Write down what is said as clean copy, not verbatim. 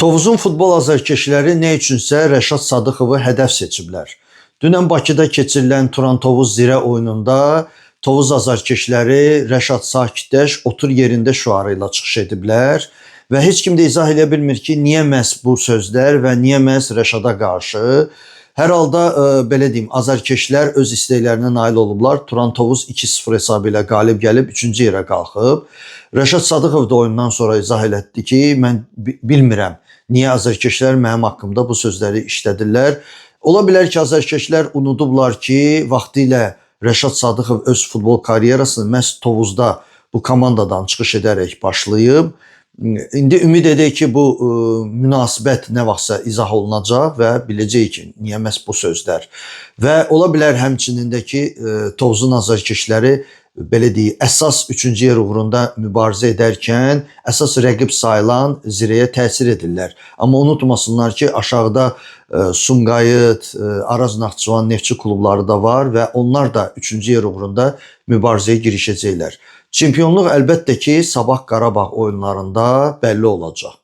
Tovuzun futbol azarkeşləri nə üçünsə Rəşad Sadıxovu hədəf seçiblər. Dünən Bakıda keçirilən Turan-Tovuz Zirə oyununda Tovuz azarkeşləri Rəşad sakitləş, otur yerində şüarı ilə çıxış ediblər və heç kim də izah edə bilmir ki, niyə məhz bu sözlər və niyə məhz Rəşada qarşı. Hər halda belə deyim, azarkeşlər öz istəklərinə nail olublar. Turan-Tovuz 2-0 hesabı ilə qalib gəlib 3-cü yerə qalxıb. Rəşad Sadıxov da oyundan sonra izah etdi ki, mən bilmirəm niyə azarkeşlər mənim haqqımda bu sözləri işlədirlər. Ola bilər ki, azarkeşlər unudublar ki, vaxtilə Rəşad Sadıxov öz futbol karyerasını məhz Tovuzda bu komandadan çıxış edərək başlayıb. İndi ümid edək ki, bu münasibət nə vaxtsa izah olunacaq və biləcəyik ki, niyə məhz bu sözlər. Və ola bilər həmçinin də ki, Tovuzun azarkeşləri belə deyək, əsas 3-cü yer uğrunda mübarizə edərkən əsas rəqib sayılan Zirəyə təsir edirlər. Amma unutmasınlar ki, aşağıda Sumqayıt, Araz Naxçıvan, Neftçi klubları da var və onlar da 3-cü yer uğrunda mübarizəyə girişəcəklər. Çempionluq əlbəttə ki, Sabah Qarabağ oyunlarında bəlli olacaq.